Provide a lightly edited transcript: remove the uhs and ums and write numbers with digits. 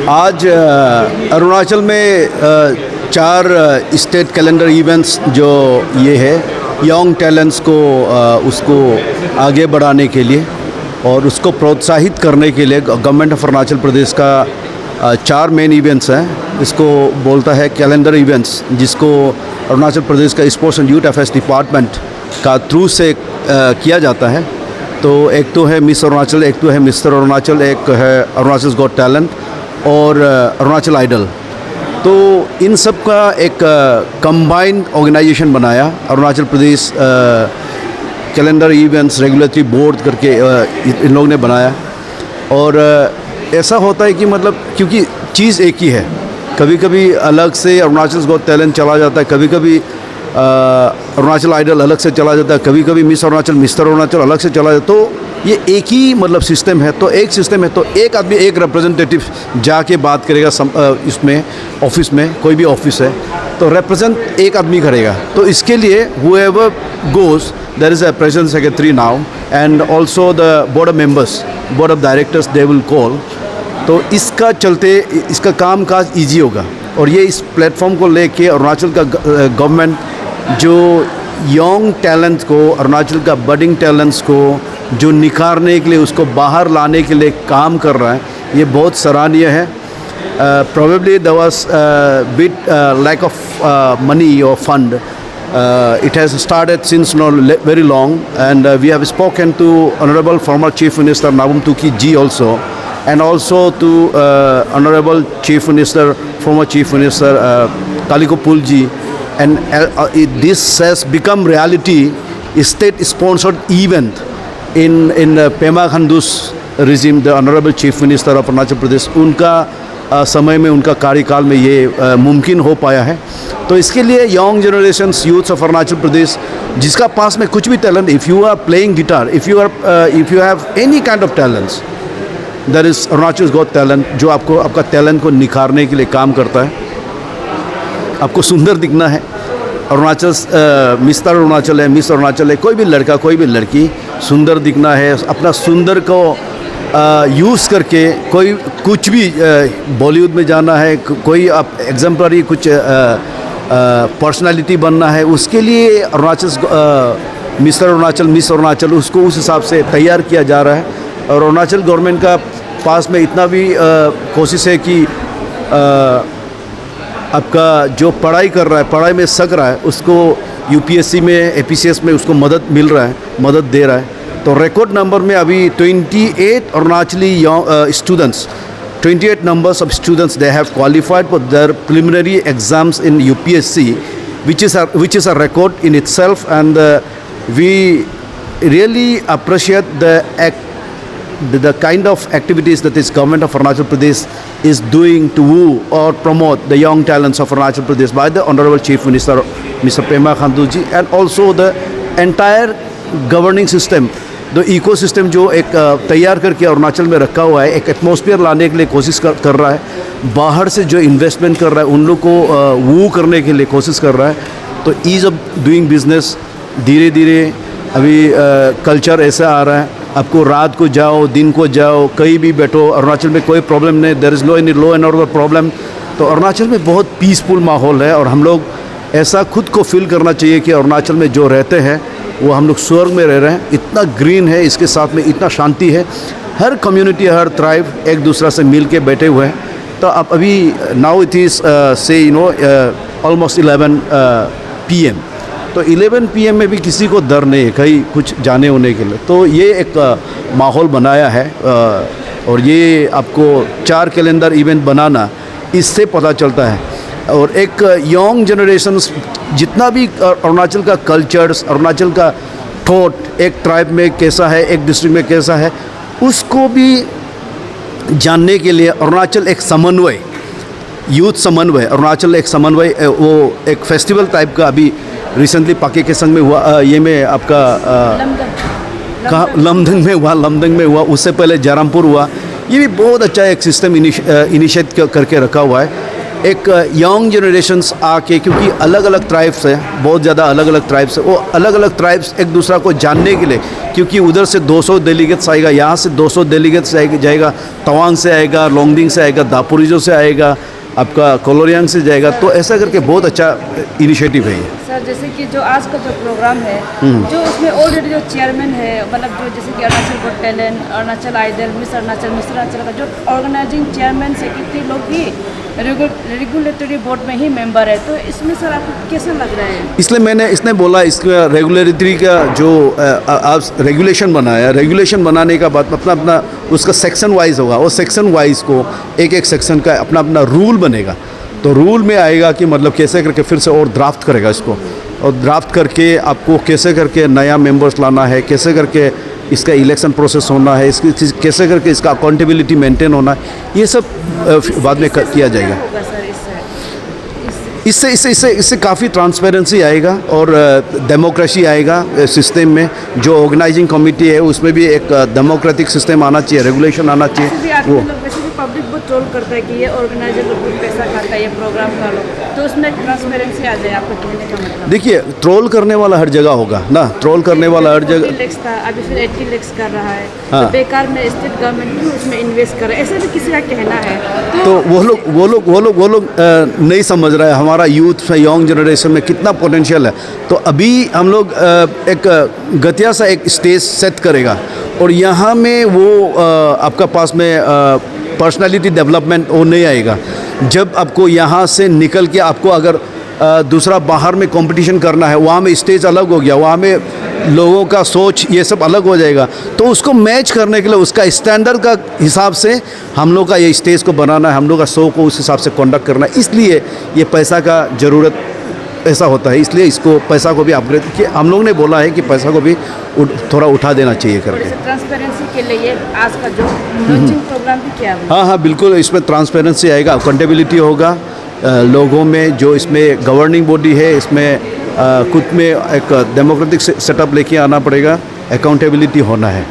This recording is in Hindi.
आज अरुणाचल में चार स्टेट कैलेंडर इवेंट्स जो ये है यंग टैलेंट्स को उसको आगे बढ़ाने के लिए और उसको प्रोत्साहित करने के लिए गवर्नमेंट ऑफ अरुणाचल प्रदेश का चार मेन इवेंट्स हैं। इसको बोलता है कैलेंडर इवेंट्स, जिसको अरुणाचल प्रदेश का sports and youth affairs department का थ्रू से किया जाता है। तो एक तो है मिस अरुणाचल, एक तो है मिस्टर अरुणाचल, एक है अरुणाचल गॉट टैलेंट और अरुणाचल आइडल। तो इन सब का एक कंबाइंड ऑर्गेनाइजेशन बनाया Arunachal Pradesh calendar events regulatory board करके इन लोगों ने बनाया। और ऐसा होता है कि मतलब क्योंकि चीज़ एक ही है, कभी कभी अलग से अरुणाचल गॉट टैलेंट चला जाता है, कभी कभी अरुणाचल आइडल अलग से चला जाता है, कभी कभी मिस अरुणाचल मिस्टर अरुणाचल अलग से चला जाता है। तो ये एक ही मतलब सिस्टम है, तो एक सिस्टम है तो एक आदमी एक रिप्रेजेंटेटिव जाके बात करेगा इसमें ऑफिस में, कोई भी ऑफिस है तो रिप्रेजेंट एक आदमी करेगा। तो इसके लिए whoever goes there is a president secretary now and also the board of members, board of directors they will call। तो इसका चलते इसका काम काज ईजी होगा। और ये इस प्लेटफॉर्म को लेके अरुणाचल का गवर्नमेंट जो यंग टैलेंट को, अरुणाचल का बडिंग टैलेंट्स को जो निखारने के लिए, उसको बाहर लाने के लिए काम कर रहा है, ये बहुत सराहनीय है। Probably there was a bit lack of money or fund. It has started since not very long, and we have spoken to Honorable former Chief Minister Nabum Tuki Ji also, and also to Honorable Chief Minister, former Chief Minister Kaliko Pul Ji, and this has become reality, state-sponsored event in Pema Khandu's regime, the Honorable Chief Minister of Arunachal Pradesh, उनका समय में, उनका कार्यकाल में ये मुमकिन हो पाया है। तो इसके लिए young generations youths of Arunachal Pradesh, जिसका पास में कुछ भी talent, if you are playing guitar, if you have any kind of talents, that is Arunachal got talent, जो आपको आपका टैलेंट को निखारने के लिए काम करता है। आपको सुंदर दिखना है, अरुणाचल मिस्टर अरुणाचल है, मिस अरुणाचल है, कोई भी लड़का कोई भी लड़की सुंदर दिखना है, अपना सुंदर को यूज़ करके कोई कुछ भी बॉलीवुड में जाना है, कोई आप एग्जाम्पलरी कुछ पर्सनालिटी बनना है, उसके लिए अरुणाचल मिस्टर अरुणाचल मिस अरुणाचल उसको उस हिसाब से तैयार किया जा रहा है। और अरुणाचल गवर्नमेंट का पास में इतना भी कोशिश है कि आपका जो पढ़ाई कर रहा है, पढ़ाई में सक रहा है, उसको यूपीएससी में, एपीसीएस में उसको मदद मिल रहा है, मदद दे रहा है। तो रिकॉर्ड नंबर में अभी 28 अरुणाचली students, 28 numbers of students they have qualified for their preliminary exams in UPSC, which is a record in itself, and we really appreciate the kind of activities that this government of Arunachal Pradesh is doing to woo or promote the young talents of Arunachal Pradesh by the Honorable Chief Minister Mr. Pema Khandu ji, and also the entire governing system, तो इकोसिस्टम जो एक तैयार करके अरुणाचल में रखा हुआ है, एक एटमॉस्फेयर लाने के लिए कोशिश कर रहा है, बाहर से जो इन्वेस्टमेंट कर रहा है उन लोग को वो करने के लिए कोशिश कर रहा है। तो ईज़ ऑफ डूइंग बिजनेस धीरे धीरे अभी कल्चर ऐसा आ रहा है, आपको रात को जाओ, दिन को जाओ, कहीं भी बैठो, अरुणाचल में कोई प्रॉब्लम नहीं, there is no any law and order problem. तो अरुणाचल में बहुत पीसफुल माहौल है और हम लोग ऐसा खुद को फील करना चाहिए कि अरुणाचल में जो रहते हैं वो हम लोग स्वर्ग में रह रहे हैं। इतना ग्रीन है, इसके साथ में इतना शांति है, हर कम्युनिटी, हर ट्राइब एक दूसरा से मिल के बैठे हुए हैं। तो अब अभी नाउ इट इज़ से ऑलमोस्ट 11 PM। तो 11 PM में भी किसी को डर नहीं है कहीं कुछ जाने होने के लिए। तो ये एक माहौल बनाया है और ये आपको 4 कैलेंडर इवेंट बनाना, इससे पता चलता है। और एक यंग जनरेशन्स जितना भी अरुणाचल का कल्चर्स, अरुणाचल का थॉट एक ट्राइब में कैसा है, एक डिस्ट्रिक्ट में कैसा है, उसको भी जानने के लिए अरुणाचल एक समन्वय, यूथ समन्वय, अरुणाचल एक समन्वय, वो एक फेस्टिवल टाइप का अभी रिसेंटली पाके केसंग में हुआ, ये में आपका कहाँ लमदंग में हुआ, उससे पहले जारामपुर हुआ। ये भी बहुत अच्छा एक सिस्टम इनिशिएट करके रखा हुआ है। एक यंग जनरेशंस आके, क्योंकि अलग अलग ट्राइब्स हैं, बहुत ज़्यादा अलग अलग ट्राइब्स हैं, वो अलग अलग ट्राइब्स एक दूसरा को जानने के लिए, क्योंकि उधर से 200 डेलीगेट्स आएगा, यहाँ से 200 डेलीगेट्स जाएगा, तवांग से आएगा, लोंगडिंग से आएगा, दापोरिजो से आएगा, आपका कोलोरियांग से जाएगा। तो ऐसा करके बहुत अच्छा इनिशिएटिव है ये। सर जैसे कि जो आज का जो प्रोग्राम है, जो उसमें ऑलरेडी जो चेयरमैन है, मतलब जो जैसे कि Arunachal got talent, Arunachal idol, miss Arunachal का जो ऑर्गेनाइजिंग चेयरमैन सेक्रेटरी लोग ही रेगुलेटरी बोर्ड में ही मेंबर है, तो इसमें सर आपको कैसा लग रहा है? इसलिए इसने बोला इसका रेगुलेटरी का जो आप रेगुलेशन बनाया, रेगुलेशन बनाने का बाद अपना अपना उसका सेक्शन वाइज होगा, और सेक्शन वाइज को एक एक सेक्शन का अपना अपना रूल बनेगा। तो रूल में आएगा कि मतलब कैसे करके फिर से और ड्राफ्ट करेगा इसको, और ड्राफ्ट करके आपको कैसे करके नया मेंबर्स लाना है, कैसे करके इसका इलेक्शन प्रोसेस होना है, इसकी कैसे करके इसका अकाउंटेबिलिटी मेंटेन होना है, ये सब बाद में किया जाएगा। इससे काफ़ी ट्रांसपेरेंसी आएगा और डेमोक्रेसी आएगा सिस्टम में। जो ऑर्गेनाइजिंग कमेटी है उसमें भी एक डेमोक्रेटिक सिस्टम आना चाहिए, रेगुलेशन आना चाहिए। वो पब्लिक बहुत ट्रोल करता है कि ये ऑर्गेनाइजर लोग पैसा खाता है ये प्रोग्राम का लोग, तो उसमें ट्रांसपेरेंसी आ जाए, आपको कहने का मतलब? देखिए, ट्रोल करने वाला हर जगह होगा ना, ट्रोल करने वाला हर जगह। 40 लाख था, अभी फिर 80 लाख कर रहा है। हाँ। तो बेकार में स्टेट गवर्नमेंट भी उसमें इन्वेस्ट कर रहा है, ऐसा भी किसी का कहना है। तो वो लोग नहीं समझ रहे हैं हमारा यूथ में, यंग जनरेशन में कितना पोटेंशियल है। तो अभी हम लोग एक गतिया सा एक स्टेज सेट करेगा, और यहाँ में वो आपका पास में पर्सनालिटी डेवलपमेंट वो नहीं आएगा। जब आपको यहाँ से निकल के आपको अगर दूसरा बाहर में कंपटीशन करना है, वहाँ में स्टेज अलग हो गया, वहाँ में लोगों का सोच ये सब अलग हो जाएगा। तो उसको मैच करने के लिए उसका स्टैंडर्ड का हिसाब से हम लोग का ये स्टेज को बनाना है, हम लोग का शो को उस हिसाब से कंडक्ट करना है। इसलिए ये पैसा का ज़रूरत ऐसा होता है, इसलिए इसको पैसा को भी अपग्रेड किया। हम लोग ने बोला है कि पैसा को भी थोड़ा उठा देना चाहिए करके। ट्रांसपेरेंसी के लिए आज का जो लॉन्चिंग प्रोग्राम भी किया है। हाँ, बिल्कुल, इसमें ट्रांसपेरेंसी आएगा, अकाउंटेबिलिटी होगा लोगों में। जो इसमें गवर्निंग बॉडी है, इसमें खुद में एक डेमोक्रेटिक सेटअप लेके आना पड़ेगा, अकाउंटेबिलिटी होना है।